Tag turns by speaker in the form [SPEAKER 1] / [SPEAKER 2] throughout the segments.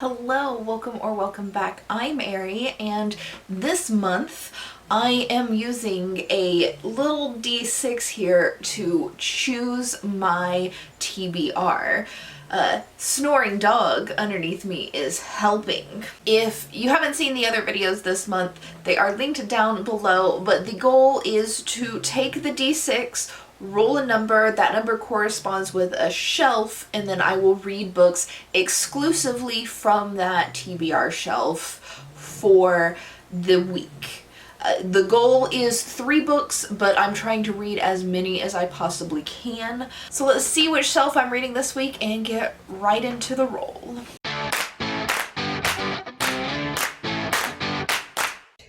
[SPEAKER 1] Hello, welcome back. I'm Ari, and this month I am using a little D6 here to choose my TBR. Snoring dog underneath me is helping. If you haven't seen the other videos this month, they are linked down below, but the goal is to take the D6, roll a number, that number corresponds with a shelf, and then I will read books exclusively from that TBR shelf for the week. The goal is 3 books, but I'm trying to read as many as I possibly can. So let's see which shelf I'm reading this week and get right into the roll.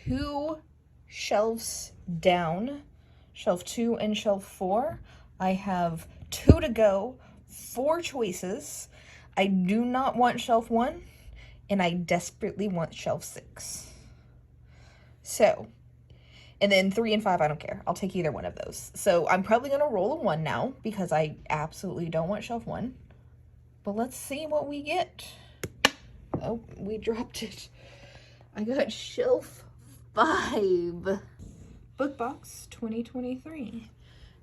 [SPEAKER 1] 2 shelves down. Shelf 2 and shelf 4. I have 2 to go, 4 choices. I do not want shelf 1, and I desperately want shelf 6. So, and then 3 and 5, I don't care. I'll take either one of those. So I'm probably going to roll a 1 now, because I absolutely don't want shelf 1. But let's see what we get. Oh, we dropped it. I got shelf 5. Book Box 2023,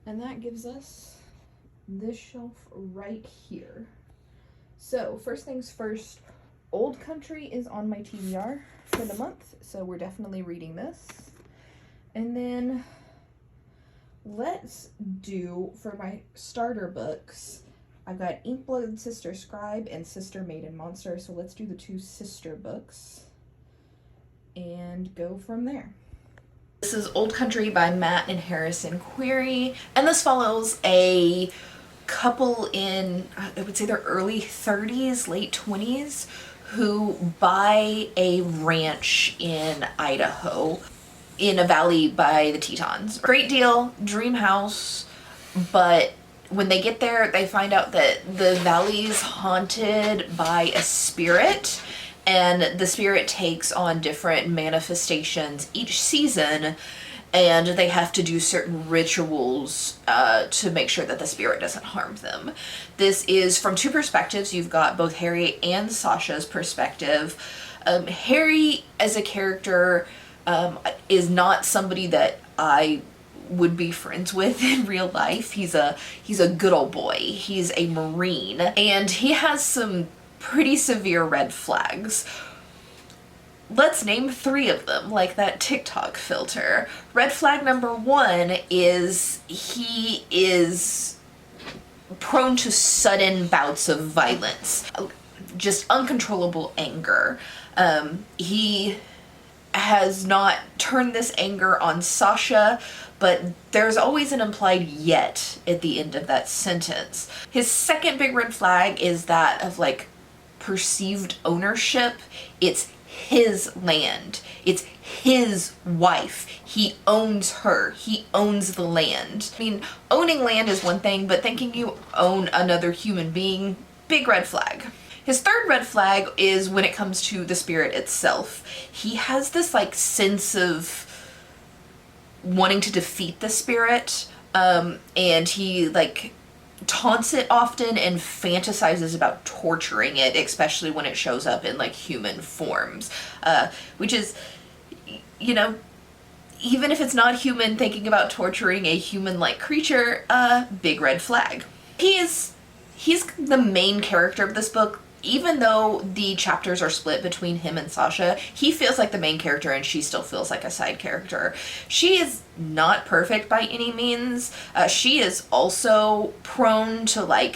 [SPEAKER 1] and that gives us this shelf right here. So first things first, Old Country is on my TBR for the month, so we're definitely reading this. And then let's do, for my starter books, I've got Inkblood Sister Scribe and Sister Maiden Monster, so let's do the 2 sister books and go from there. This is Old Country by Matt and Harrison Query, and this follows a couple in, I would say their early 30s, late 20s, who buy a ranch in Idaho, in a valley by the Tetons. Great deal, dream house, but when they get there, they find out that the valley's haunted by a spirit, and the spirit takes on different manifestations each season, and they have to do certain rituals to make sure that the spirit doesn't harm them. This is from 2 perspectives. You've got both Harry and Sasha's perspective. Harry as a character is not somebody that I would be friends with in real life. He's a good old boy. He's a Marine, and he has some pretty severe red flags. Let's name 3 of them, like that TikTok filter. Red flag number 1 is he is prone to sudden bouts of violence, just uncontrollable anger. He has not turned this anger on Sasha, but there's always an implied yet at the end of that sentence. His second big red flag is that of perceived ownership. It's his land. It's his wife. He owns her. He owns the land. I mean, owning land is one thing, but thinking you own another human being, big red flag. His third red flag is when it comes to the spirit itself. He has this sense of wanting to defeat the spirit, and he taunts it often and fantasizes about torturing it, especially when it shows up in human forms, which is, even if it's not human, thinking about torturing a human-like creature, big red flag. He's the main character of this book. Even though the chapters are split between him and Sasha, he feels like the main character and she still feels like a side character. She is not perfect by any means. She is also prone to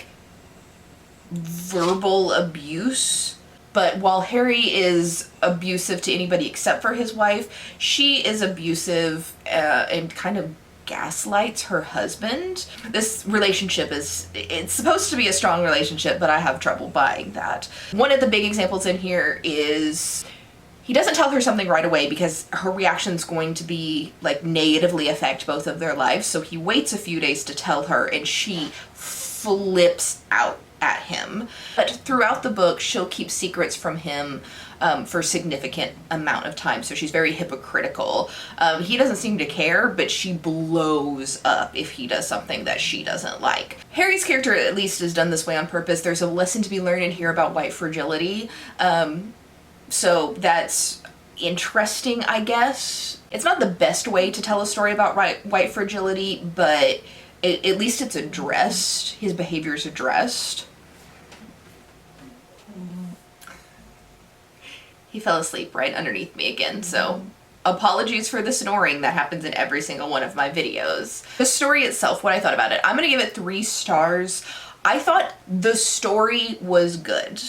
[SPEAKER 1] verbal abuse. But while Harry is abusive to anybody except for his wife, she is abusive and kind of gaslights her husband. This relationship it's supposed to be a strong relationship, but I have trouble buying that. One of the big examples in here is he doesn't tell her something right away because her reaction's going to be negatively affect both of their lives, so he waits a few days to tell her, and she flips out. at him. But throughout the book, she'll keep secrets from him for a significant amount of time, so she's very hypocritical. He doesn't seem to care, but she blows up if he does something that she doesn't like. Harry's character at least is done this way on purpose. There's a lesson to be learned in here about white fragility, so that's interesting, I guess. It's not the best way to tell a story about white fragility, but at least it's addressed. His behavior is addressed. He fell asleep right underneath me again, so apologies for the snoring that happens in every single one of my videos. The story itself, what I thought about it, I'm gonna give it 3 stars. I thought the story was good.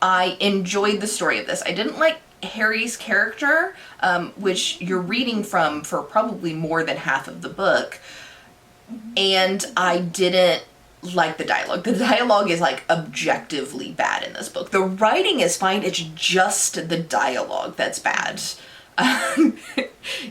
[SPEAKER 1] I enjoyed the story of this. I didn't like Harry's character, which you're reading from for probably more than half of the book, and I didn't like the dialogue. The dialogue is like objectively bad in this book. The writing is fine, it's just the dialogue that's bad.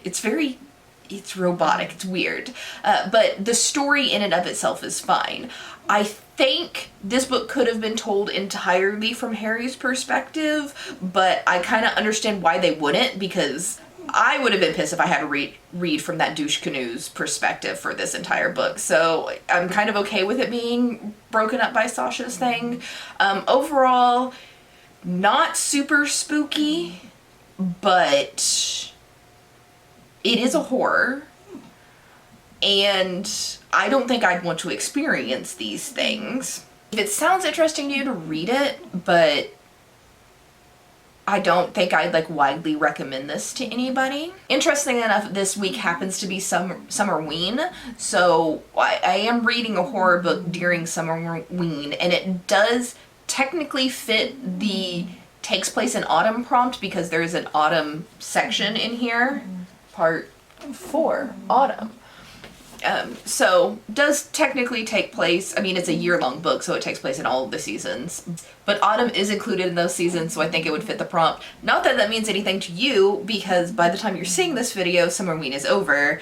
[SPEAKER 1] It's robotic, it's weird. But the story in and of itself is fine. I think this book could have been told entirely from Harry's perspective, but I kind of understand why they wouldn't, because I would have been pissed if I had to read from that douche canoe's perspective for this entire book. So I'm kind of okay with it being broken up by Sasha's thing. Overall, not super spooky, but it is a horror. And I don't think I'd want to experience these things. If it sounds interesting to you to read it, but I don't think I'd like widely recommend this to anybody. Interesting enough, this week happens to be Summerween, so I am reading a horror book during Summerween, and it does technically fit the takes place in autumn prompt because there's an autumn section in here. Part 4, autumn. So does technically take place, I mean it's a year-long book, so it takes place in all of the seasons, but autumn is included in those seasons, so I think it would fit the prompt. Not that that means anything to you, because by the time you're seeing this video, Summerween is over,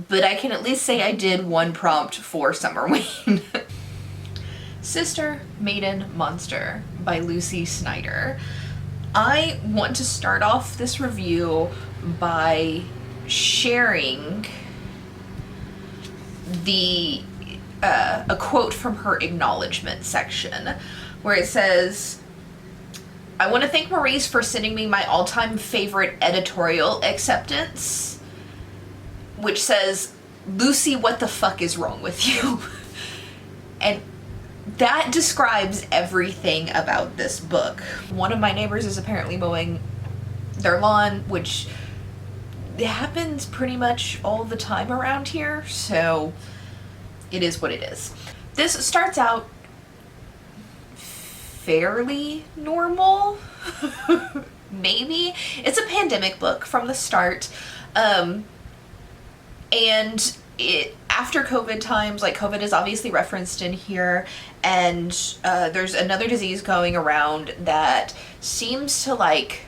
[SPEAKER 1] but I can at least say I did one prompt for Summerween. Sister, Maiden, Monster by Lucy Snyder. I want to start off this review by sharing a quote from her acknowledgement section, where it says, "I want to thank Maurice for sending me my all-time favorite editorial acceptance," which says, "Lucy, what the fuck is wrong with you?" And that describes everything about this book. One of my neighbors is apparently mowing their lawn, which happens pretty much all the time around here, so it is what it is. This starts out fairly normal. Maybe. It's a pandemic book from the start, and after COVID times, like COVID is obviously referenced in here, and there's another disease going around that seems to like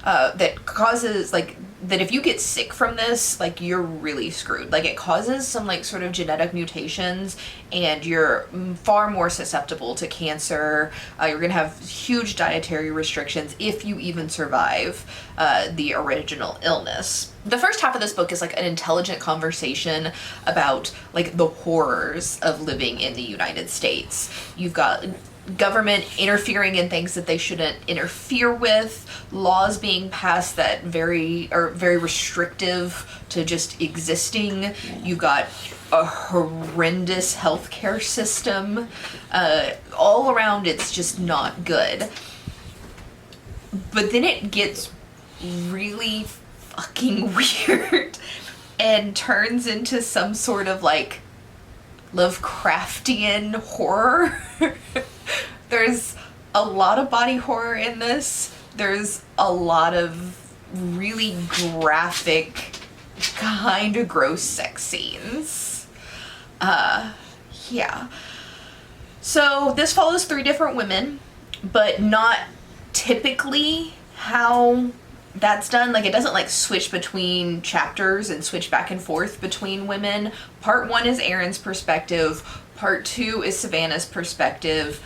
[SPEAKER 1] that causes, like, that if you get sick from this, like, you're really screwed. Like, it causes some, like, sort of genetic mutations, and you're far more susceptible to cancer. You're gonna have huge dietary restrictions if you even survive the original illness. The first half of this book is, like, an intelligent conversation about, like, the horrors of living in the United States. You've got government interfering in things that they shouldn't interfere with, laws being passed that are very restrictive to just existing. You've got a horrendous healthcare system. All around it's just not good. But then it gets really fucking weird and turns into some sort of like Lovecraftian horror. There's a lot of body horror in this. There's a lot of really graphic, kind of gross sex scenes. Yeah. So this follows 3 different women, but not typically how that's done. Like, it doesn't like switch between chapters and switch back and forth between women. Part 1 is Erin's perspective. Part 2 is Savannah's perspective,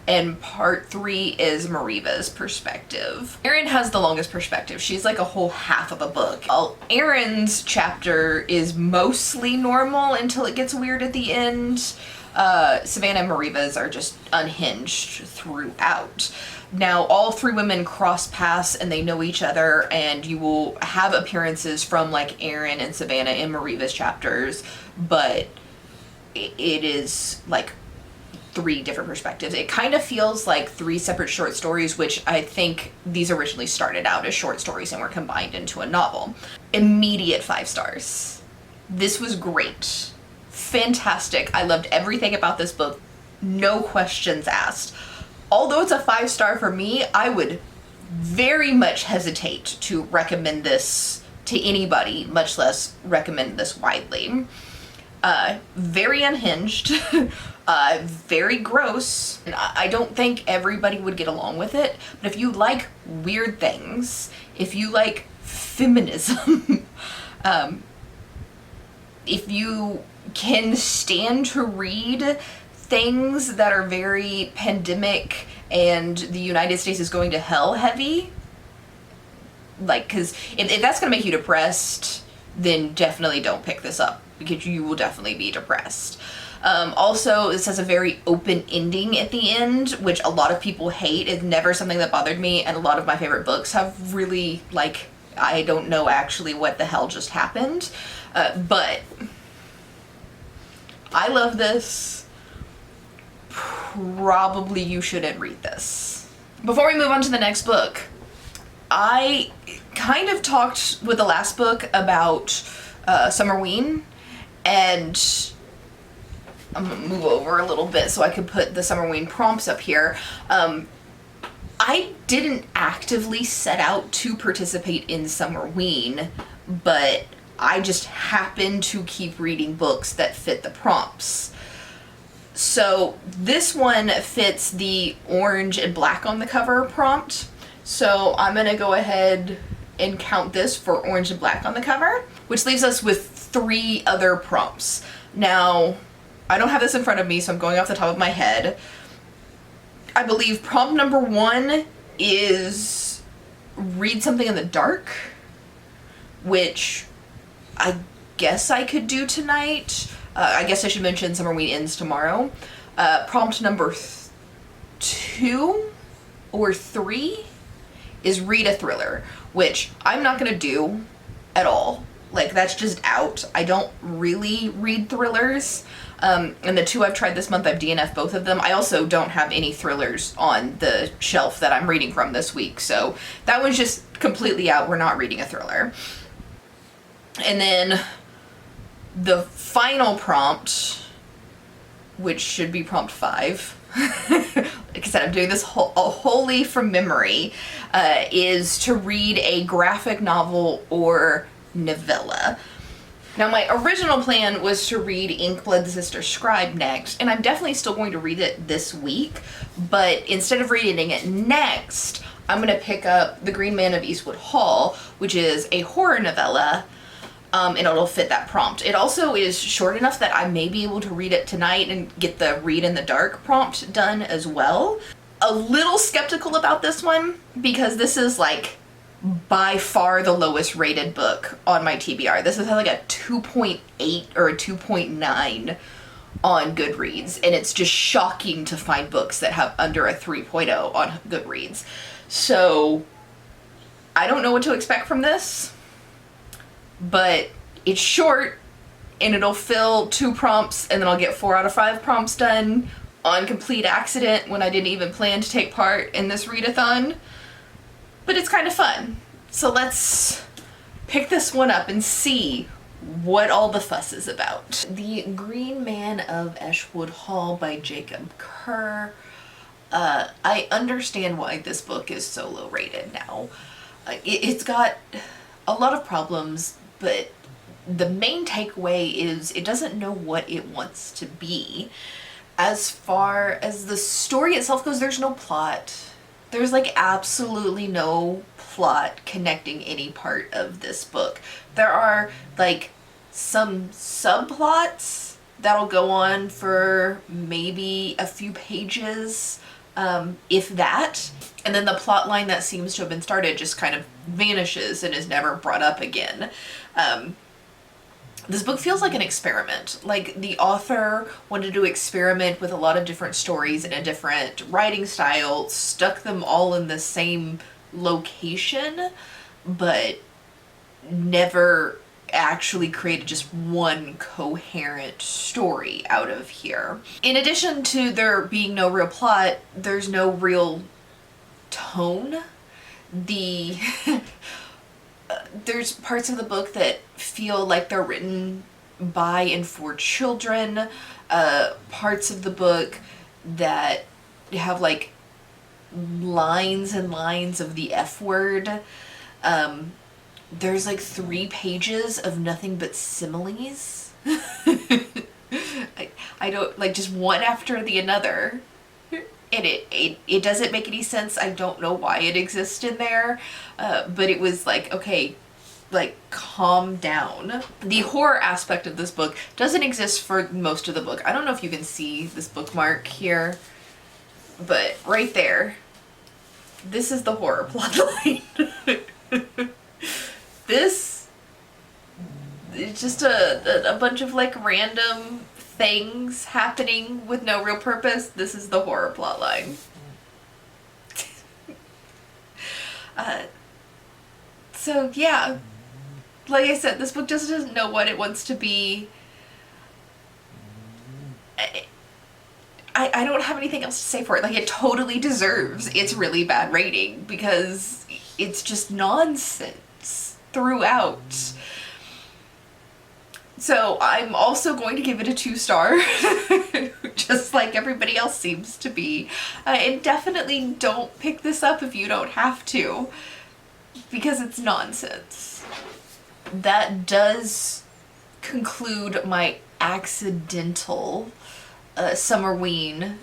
[SPEAKER 1] and part 3 is Mariva's perspective. Erin has the longest perspective. She's like a whole half of a book. Erin's chapter is mostly normal until it gets weird at the end. Savannah and Mariva's are just unhinged throughout. Now, all 3 women cross paths and they know each other, and you will have appearances from like Erin and Savannah in Mariva's chapters, but it is like 3 different perspectives. It kind of feels like 3 separate short stories, which I think these originally started out as short stories and were combined into a novel. Immediate 5 stars. This was great. Fantastic. I loved everything about this book. No questions asked. Although it's a 5-star for me, I would very much hesitate to recommend this to anybody, much less recommend this widely. Very unhinged, very gross. And I don't think everybody would get along with it, but if you like weird things, if you like feminism, if you can stand to read things that are very pandemic and the United States is going to hell heavy, like, because if that's going to make you depressed, then definitely don't pick this up, because you will definitely be depressed. Also, this has a very open ending at the end, which a lot of people hate. It's never something that bothered me, and a lot of my favorite books have really, like, I don't know actually what the hell just happened, but I love this. Probably you shouldn't read this. Before we move on to the next book, I kind of talked with the last book about Summerween, and I'm gonna move over a little bit so I could put the Summerween prompts up here. I didn't actively set out to participate in Summerween, but I just happened to keep reading books that fit the prompts. So this one fits the orange and black on the cover prompt. So I'm gonna go ahead and count this for orange and black on the cover, which leaves us with 3 other prompts. Now, I don't have this in front of me, so I'm going off the top of my head. I believe prompt number 1 is read something in the dark, which I guess I could do tonight. I guess I should mention Summerween ends tomorrow. Prompt number 2 or 3 is read a thriller, which I'm not gonna do at all. Like, that's just out. I don't really read thrillers. And the 2 I've tried this month, I've DNF'd both of them. I also don't have any thrillers on the shelf that I'm reading from this week, so that one's just completely out. We're not reading a thriller. And then the final prompt, which should be prompt 5, like I said, I'm doing this wholly from memory, is to read a graphic novel or novella. Now, my original plan was to read Inkblood the Sister Scribe next, and I'm definitely still going to read it this week, but instead of reading it next, I'm going to pick up The Green Man of Eastwood Hall, which is a horror novella, and it'll fit that prompt. It also is short enough that I may be able to read it tonight and get the read in the dark prompt done as well. A little skeptical about this one, because this is like by far the lowest rated book on my TBR. This is like a 2.8 or a 2.9 on Goodreads, and it's just shocking to find books that have under a 3.0 on Goodreads. So I don't know what to expect from this, but it's short and it'll fill 2 prompts, and then I'll get 4 out of 5 prompts done on complete accident when I didn't even plan to take part in this readathon. But it's kind of fun. So let's pick this one up and see what all the fuss is about. The Green Man of Eastwood Hall by Jacob Kerr. I understand why this book is so low rated now. It's got a lot of problems, but the main takeaway is it doesn't know what it wants to be. As far as the story itself goes, there's no plot. There's like absolutely no plot connecting any part of this book. There are like some subplots
[SPEAKER 2] that'll go on for maybe a few pages, if that. And then the plot line that seems to have been started just kind of vanishes and is never brought up again. This book feels like an experiment. Like the author wanted to experiment with a lot of different stories in a different writing style, stuck them all in the same location, but never actually created just one coherent story out of here. In addition to there being no real plot, there's no real tone. The there's parts of the book that feel like they're written by and for children. Parts of the book that have like lines and lines of the F word. There's like 3 pages of nothing but similes. I don't like just one after the another. And it doesn't make any sense. I don't know why it exists in there, but it was like, okay, like calm down. The horror aspect of this book doesn't exist for most of the book. I don't know if you can see this bookmark here, but right there, this is the horror plotline. This is just a bunch of like random things happening with no real purpose. This is the horror plotline. So yeah, like I said, this book just doesn't know what it wants to be. I don't have anything else to say for it. Like, it totally deserves its really bad rating because it's just nonsense throughout. So I'm also going to give it a 2-star, just like everybody else seems to be. And definitely don't pick this up if you don't have to, because it's nonsense. That does conclude my accidental Summerween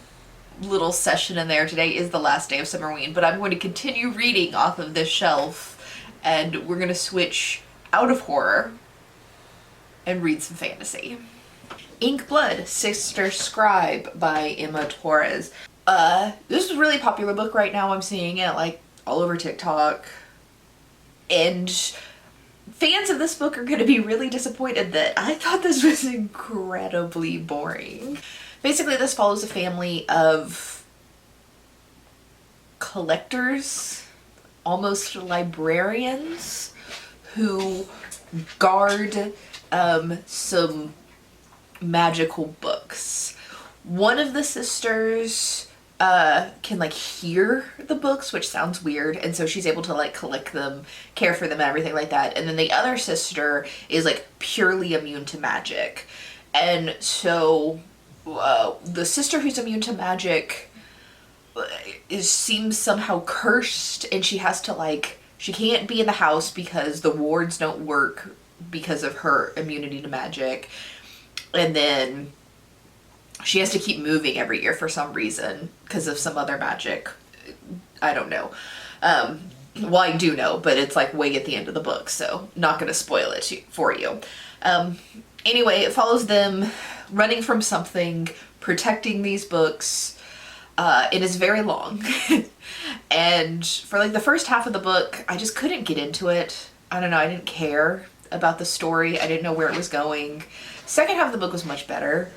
[SPEAKER 2] little session in there. Today is the last day of Summerween, but I'm going to continue reading off of this shelf, and we're going to switch out of horror and read some fantasy. Ink Blood, Sister Scribe by Emma Torres. This is a really popular book right now. I'm seeing it like all over TikTok. And fans of this book are going to be really disappointed that I thought this was incredibly boring. Basically, this follows a family of collectors, almost librarians, who guard some magical books. One of the sisters can like hear the books, which sounds weird, and so she's able to like collect them, care for them, and everything like that. And then the other sister is like purely immune to magic. And so the sister who's immune to magic seems somehow cursed, and she has to like, she can't be in the house because the wards don't work because of her immunity to magic. And then she has to keep moving every year for some reason because of some other magic. I don't know. Well, I do know, but it's like way at the end of the book, so not going to spoil it for you. Anyway, it follows them running from something, protecting these books. It is very long. And for like the first half of the book, I just couldn't get into it. I don't know, I didn't care about the story. I didn't know where it was going. Second half of the book was much better.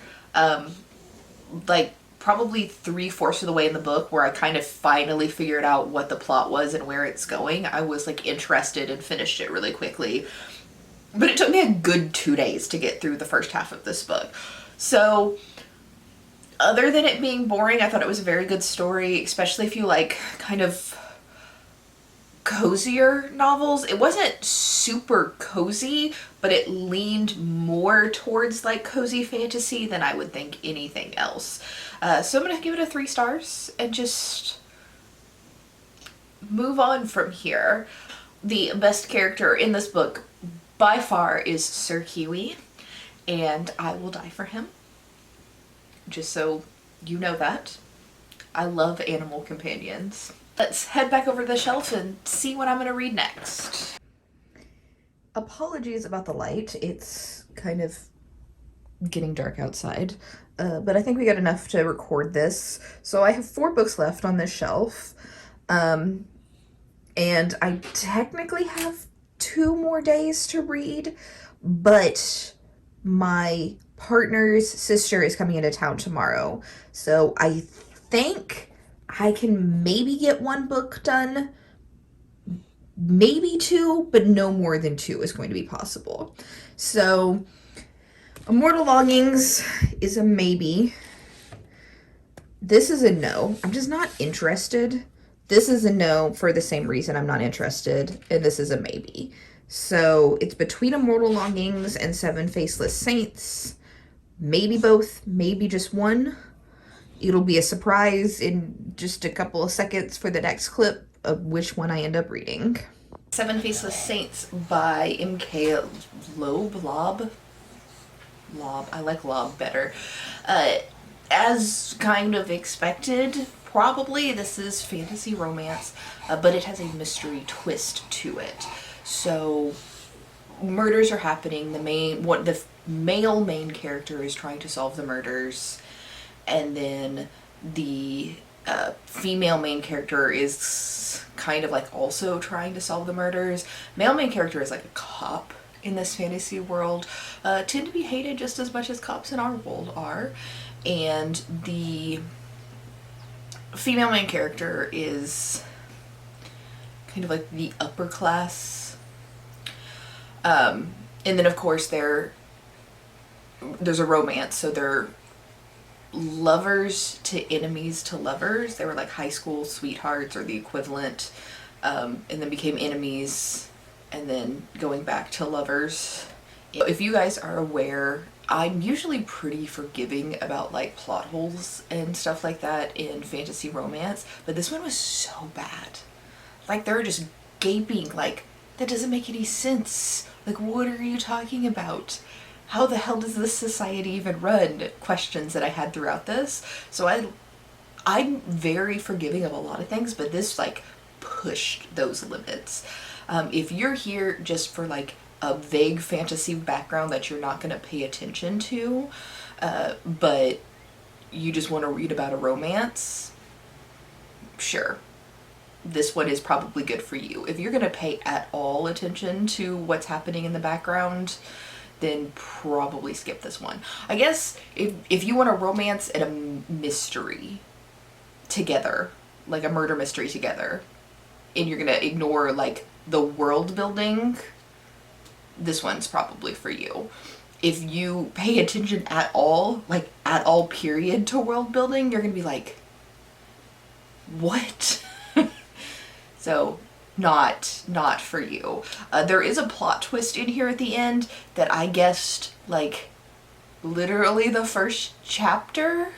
[SPEAKER 2] Like probably 3/4 of the way in the book, where I kind of finally figured out what the plot was and where it's going, I was like interested and finished it really quickly. But it took me a good 2 days to get through the first half of this book. So other than it being boring, I thought it was a very good story, especially if you like kind of cozier novels. It wasn't super cozy, but it leaned more towards like cozy fantasy than I would think anything else. So I'm gonna give it a 3 stars and just move on from here. The best character in this book by far is Sir Kiwi, and I will die for him. Just so you know that. I love animal companions. Let's head back over to the shelf and see what I'm going to read next. Apologies about the light. It's kind of
[SPEAKER 1] getting dark outside. But I think we got enough to record this. So I have 4 books left on this shelf. And I technically have 2 more days to read, but my partner's sister is coming into town tomorrow. So I think I can maybe get 1 book done, maybe 2, but no more than 2 is going to be possible. So Immortal Longings is a maybe. This is a no. I'm just not interested. This is a no for the same reason I'm not interested, and this is a maybe. So it's between Immortal Longings and 7 Faceless Saints. Maybe both, maybe just one. It'll be a surprise in just a couple of seconds for the next clip of which one I end up reading.
[SPEAKER 2] 7 Faceless Saints by M.K. Lob. I like Lob better. As kind of expected, probably this is fantasy romance, but it has a mystery twist to it. So murders are happening. The male main character is trying to solve the murders, and then the female main character is kind of like also trying to solve the murders. Male main character is like a cop in this fantasy world, tend to be hated just as much as cops in our world are, and the female main character is kind of like the upper class, and then of course there's a romance, so they're lovers to enemies to lovers. They were like high school sweethearts or the equivalent, and then became enemies, and then going back to lovers. If you guys are aware, I'm usually pretty forgiving about like plot holes and stuff like that in fantasy romance, but this one was so bad. Like they were just gaping like, that doesn't make any sense. Like, what are you talking about? How the hell does this society even run? Questions that I had throughout this. So I'm very forgiving of a lot of things, but this like pushed those limits. If you're here just for like a vague fantasy background that you're not going to pay attention to, but you just want to read about a romance, sure, this one is probably good for you. If you're going to pay at all attention to what's happening in the background, then probably skip this one. I guess if you want a romance and a mystery together, like a murder mystery together, and you're going to ignore like the world building, this one's probably for you. If you pay attention at all, like at all period, to world building, you're gonna be like, what? So not for you. There is a plot twist in here at the end that I guessed like literally the first chapter.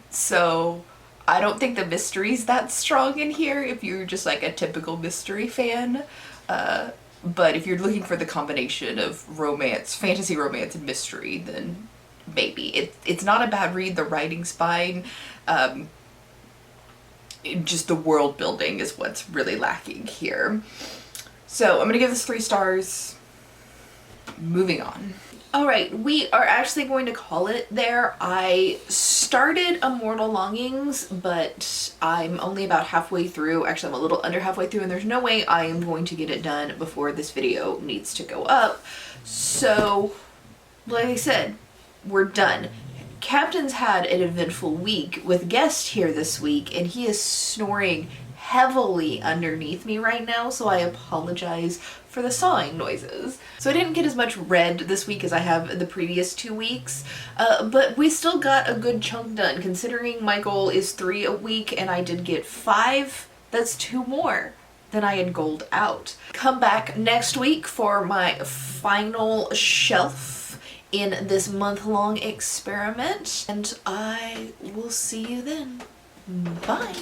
[SPEAKER 2] So I don't think the mystery's that strong in here if you're just like a typical mystery fan. But if you're looking for the combination of romance, fantasy romance, and mystery, then maybe. It's not a bad read. The writing's fine. Just the world building is what's really lacking here. So I'm gonna give this 3 stars. Moving on. Alright, we are actually going to call it there. I started Immortal Longings, but I'm only about halfway through. Actually, I'm a little under halfway through, and there's no way I am going to get it done before this video needs to go up. So, like I said, we're done. Captain's had an eventful week with guest here this week, and he is snoring heavily underneath me right now, so I apologize for the sawing noises. So I didn't get as much read this week as I have the previous 2 weeks, but we still got a good chunk done. Considering my goal is 3 a week and I did get 5, that's 2 more than I had goaled out. Come back next week for my final shelf in this month-long experiment, and I will see you then. Bye!